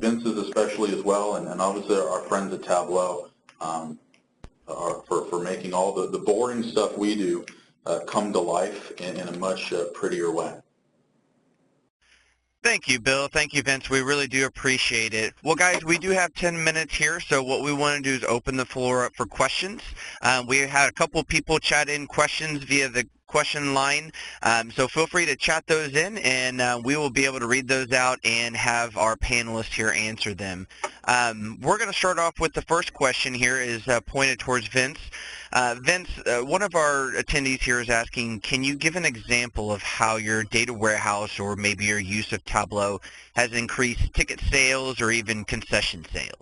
Vince's especially as well, and obviously our friends at Tableau for making all the boring stuff we do come to life in a much prettier way. Thank you, Bill. Thank you, Vince. We really do appreciate it. Well, guys, we do have 10 minutes here, so what we want to do is open the floor up for questions. We had a couple people chat in questions via the question line, so feel free to chat those in, and we will be able to read those out and have our panelists here answer them. We're going to start off with the first question here is pointed towards Vince. Vince, one of our attendees here is asking, can you give an example of how your data warehouse or maybe your use of Tableau has increased ticket sales or even concession sales?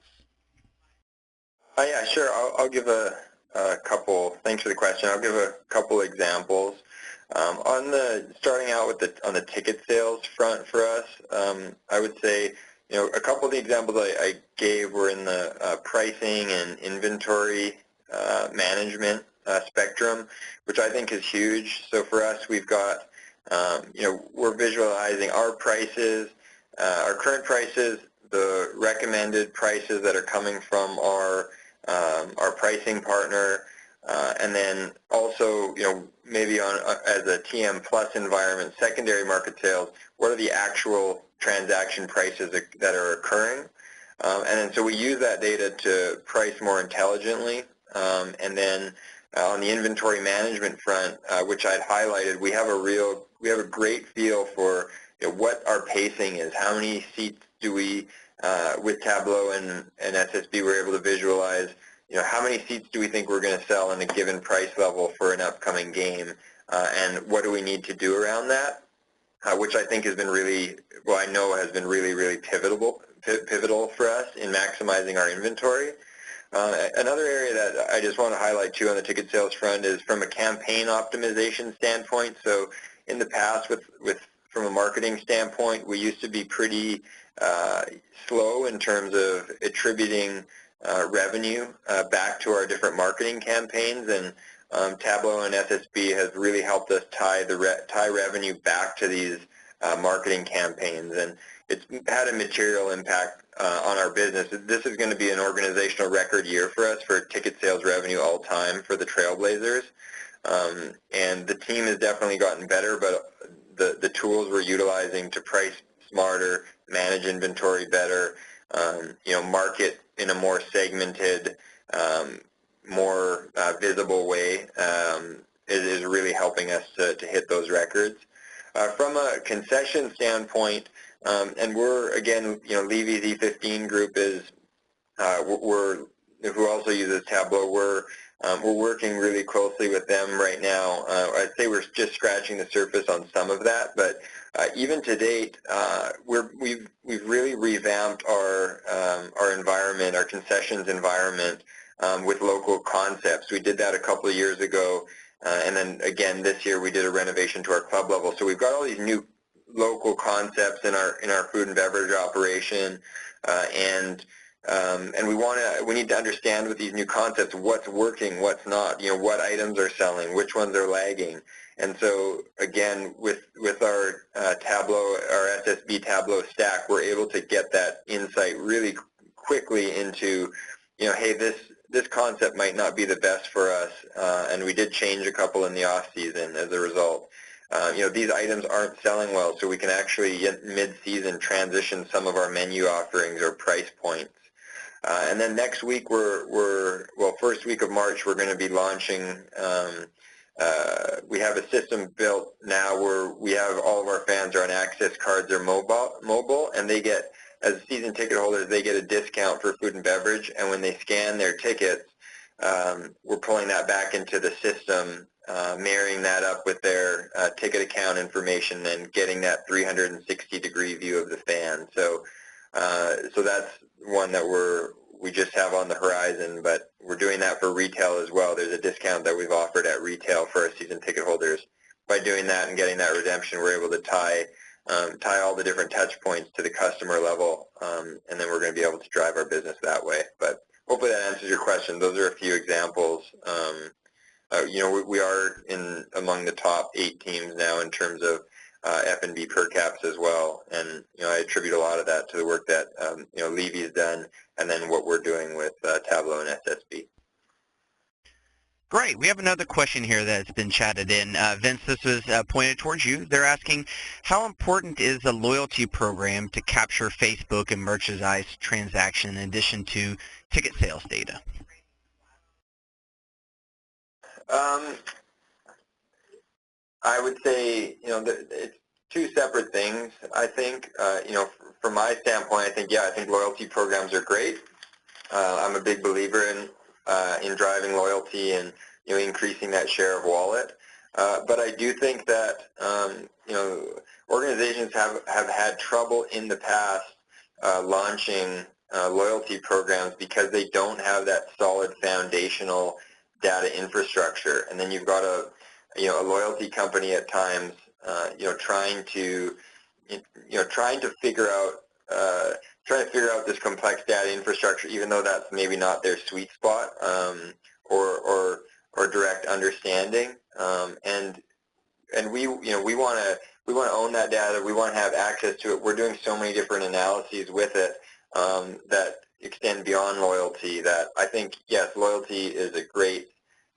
Yeah, sure. I'll give a couple. Thanks for the question. I'll give a couple examples. Starting out with on the ticket sales front for us, I would say, a couple of the examples I gave were in the pricing and inventory management spectrum, which I think is huge. So for us, we've got, we're visualizing our prices, our current prices, the recommended prices that are coming from our pricing partner, and then also, maybe as a TM Plus environment, secondary market sales, what are the actual transaction prices that are occurring? And then so we use that data to price more intelligently. And then on the inventory management front, which I'd highlighted, we have have a great feel for what our pacing is. How many seats do we, with Tableau and SSB, we're able to visualize, how many seats do we think we're going to sell in a given price level for an upcoming game, and what do we need to do around that, which I think has been really, well, I know has been really, really pivotal for us in maximizing our inventory. Another area that I just want to highlight too on the ticket sales front is from a campaign optimization standpoint. So in the past, from a marketing standpoint, we used to be pretty slow in terms of attributing revenue back to our different marketing campaigns, and Tableau and SSB has really helped us tie revenue back to these marketing campaigns, and it's had a material impact on our business. This is going to be an organizational record year for us for ticket sales revenue all time for the Trailblazers, and the team has definitely gotten better, but the tools we're utilizing to price smarter, manage inventory better, market in a more segmented, more visible way is really helping us to hit those records. From a concession standpoint, and we're, again, Levy's E15 group is, who also uses Tableau, we're working really closely with them right now. I'd say we're just scratching the surface on some of that, but even to date, we've really revamped our environment, our concessions environment, with local concepts. We did that a couple of years ago, and then again this year we did a renovation to our club level. So we've got all these new local concepts in our food and beverage operation, and we need to understand with these new concepts what's working, what's not, what items are selling, which ones are lagging. And so again, with our Tableau, our SSB Tableau stack, we're able to get that insight really quickly into, hey, this concept might not be the best for us, and we did change a couple in the off season as a result. These items aren't selling well, so we can actually mid-season transition some of our menu offerings or price points. And then next week, first week of March, we're going to be launching, we have a system built now where we have all of our fans are on access cards or mobile, and they get, as season ticket holders, they get a discount for food and beverage, and when they scan their tickets, we're pulling that back into the system, marrying that up with their ticket account information and getting that 360-degree view of the fan. So that's one that we just have on the horizon, but we're doing that for retail as well. There's a discount that we've offered at retail for our season ticket holders. By doing that and getting that redemption, we're able to tie all the different touch points to the customer level, and then we're going to be able to drive our business that way. But hopefully that answers your question. Those are a few examples. We are among the top 8 teams now in terms of F&B per caps as well, and I attribute a lot of that to the work that Levy's done, and then what we're doing with Tableau and SSB. Great. We have another question here that's been chatted in. Vince, this was pointed towards you. They're asking, how important is a loyalty program to capture Facebook and merchandise transaction in addition to ticket sales data? I would say, it's two separate things. I think, from my standpoint, I think loyalty programs are great. I'm a big believer in driving loyalty and increasing that share of wallet. But I do think that organizations have had trouble in the past launching loyalty programs because they don't have that solid foundational data infrastructure. And then you've got a loyalty company at times trying to figure out this complex data infrastructure, even though that's maybe not their sweet spot or direct understanding. And we want to own that data. We want to have access to it. We're doing so many different analyses with it that extend beyond loyalty. That I think, yes, loyalty is great,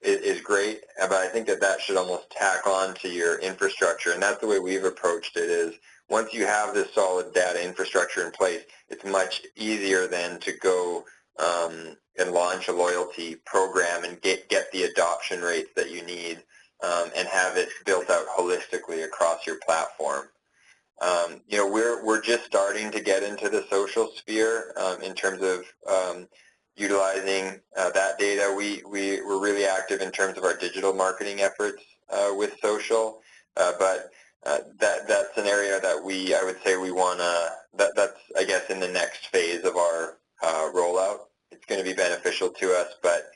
but I think that should almost tack on to your infrastructure. And that's the way we've approached it. Is once you have this solid data infrastructure in place, it's much easier then to go and launch a loyalty program and get the adoption rates that you need and have it built out holistically across your platform. We're just starting to get into the social sphere in terms of utilizing that data. We're really active in terms of our digital marketing efforts with social, but that's an area that I would say we want to, that's I guess in the next phase of our rollout. It's going to be beneficial to us, but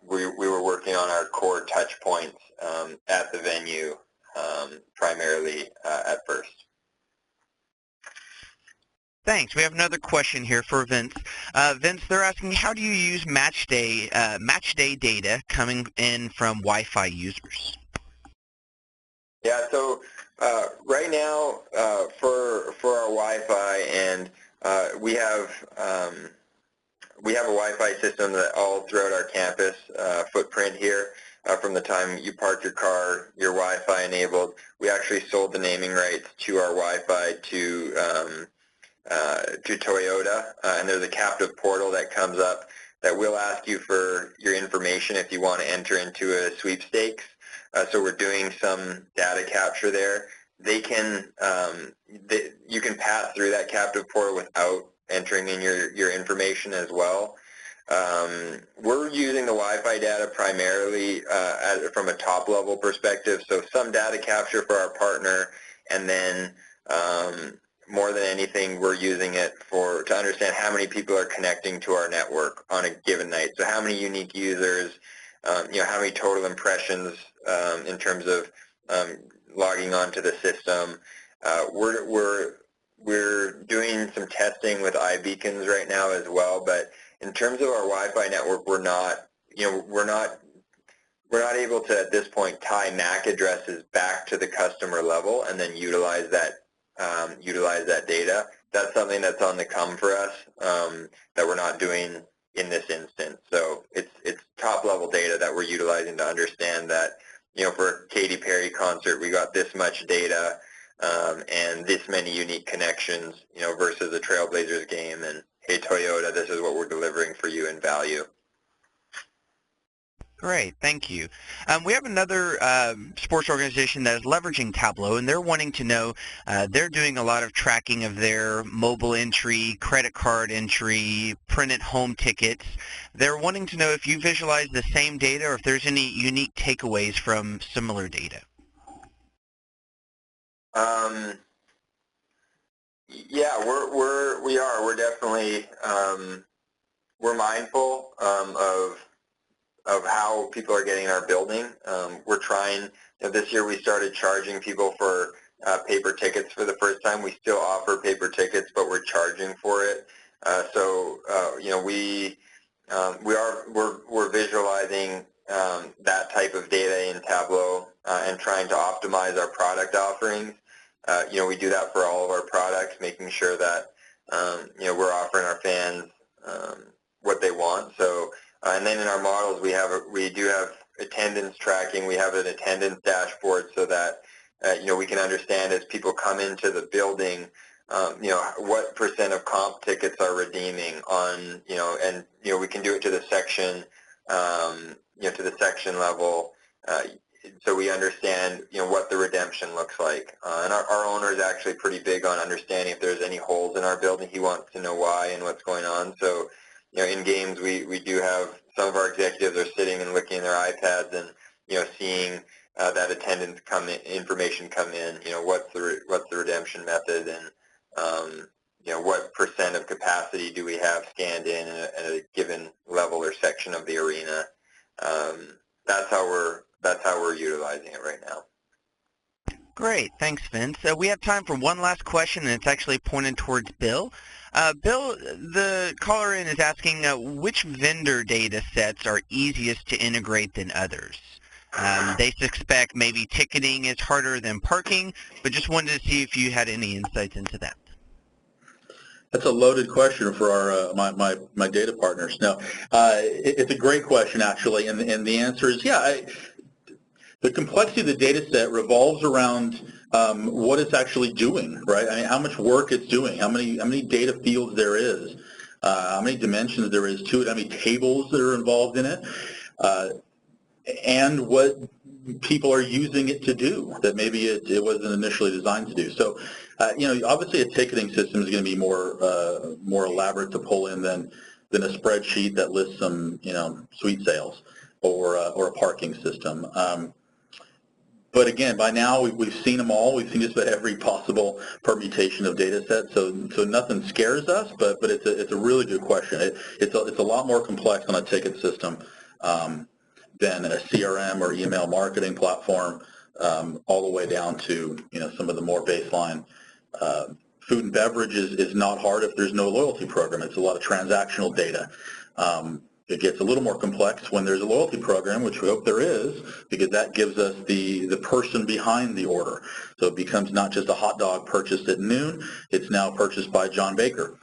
we were working on our core touch points at the venue primarily at first. Thanks. We have another question here for Vince. Vince, they're asking, how do you use match day data coming in from Wi-Fi users? Yeah, so right now for our Wi-Fi, and we have a Wi-Fi system that all throughout our campus footprint here. From the time you park your car, you're Wi-Fi enabled. We actually sold the naming rights to our Wi-Fi to Toyota, and there's a captive portal that comes up that will ask you for your information if you want to enter into a sweepstakes. So we're doing some data capture there. You can pass through that captive portal without entering in your information as well. We're using the Wi-Fi data primarily from a top-level perspective, so some data capture for our partner, and then more than anything, we're using it to understand how many people are connecting to our network on a given night. So how many unique users, how many total impressions in terms of logging onto the system. We're doing some testing with iBeacons right now as well, but in terms of our Wi-Fi network, we're not able to at this point tie MAC addresses back to the customer level and then utilize that data. That's something that's on the come for us that we're not doing in this instance. So it's top-level data that we're utilizing to understand that, for a Katy Perry concert, we got this much data and this many unique connections, versus a Trailblazers game, and hey Toyota, this is what we're delivering for you in value. Great, thank you. We have another sports organization that is leveraging Tableau, and they're wanting to know, they're doing a lot of tracking of their mobile entry, credit card entry, printed home tickets. They're wanting to know if you visualize the same data or if there's any unique takeaways from similar data. Yeah, we're definitely, we're mindful of how people are getting in our building. We're trying, this year we started charging people for paper tickets for the first time. We still offer paper tickets, but we're charging for it. We're visualizing that type of data in Tableau and trying to optimize our product offerings. We do that for all of our products, making sure that we're offering our fans what they want. So, and then in our models, we do have attendance tracking. We have an attendance dashboard so that we can understand as people come into the building, what % of comp tickets are redeeming on, and we can do it to the section, to the section level. So we understand, what the redemption looks like. And our owner is actually pretty big on understanding if there's any holes in our building. He wants to know why and what's going on. So, in games, we do have some of our executives are sitting and looking at their iPads and, seeing that attendance information come in. What's the redemption method, and what % of capacity do we have scanned in at a given level or section of the arena. That's how we're utilizing it right now. Great, thanks Vince. We have time for one last question, and it's actually pointed towards Bill. Bill, the caller in is asking which vendor data sets are easiest to integrate than others? They suspect maybe ticketing is harder than parking, but just wanted to see if you had any insights into that. That's a loaded question for our my data partners. Now, it's a great question actually, and the answer is yeah. The complexity of the data set revolves around what it's actually doing, right? I mean, how much work it's doing, how many data fields there is, how many dimensions there is to it, how many tables that are involved in it, and what people are using it to do that maybe it wasn't initially designed to do. So, obviously a ticketing system is going to be more elaborate to pull in than a spreadsheet that lists some, suite sales or a parking system. But again, by now we've seen them all. We've seen just about every possible permutation of data sets. So nothing scares us, but it's a really good question. It's a lot more complex on a ticket system than a CRM or email marketing platform, all the way down to some of the more baseline. Food and beverage is not hard if there's no loyalty program. It's a lot of transactional data. It gets a little more complex when there's a loyalty program, which we hope there is, because that gives us the person behind the order. So it becomes not just a hot dog purchased at noon, it's now purchased by John Baker.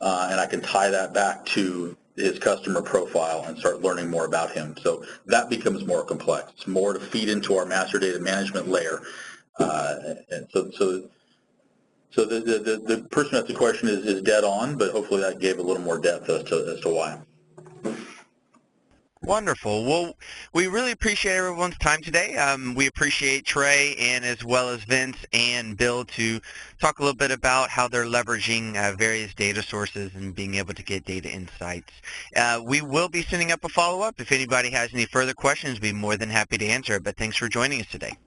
And I can tie that back to his customer profile and start learning more about him. So that becomes more complex. It's more to feed into our master data management layer. And so the person who asked the question is dead on, but hopefully that gave a little more depth as to why. Wonderful. Well, we really appreciate everyone's time today. We appreciate Trey and as well as Vince and Bill to talk a little bit about how they're leveraging various data sources and being able to get data insights. We will be sending up a follow-up. If anybody has any further questions, we'd be more than happy to answer it. But thanks for joining us today.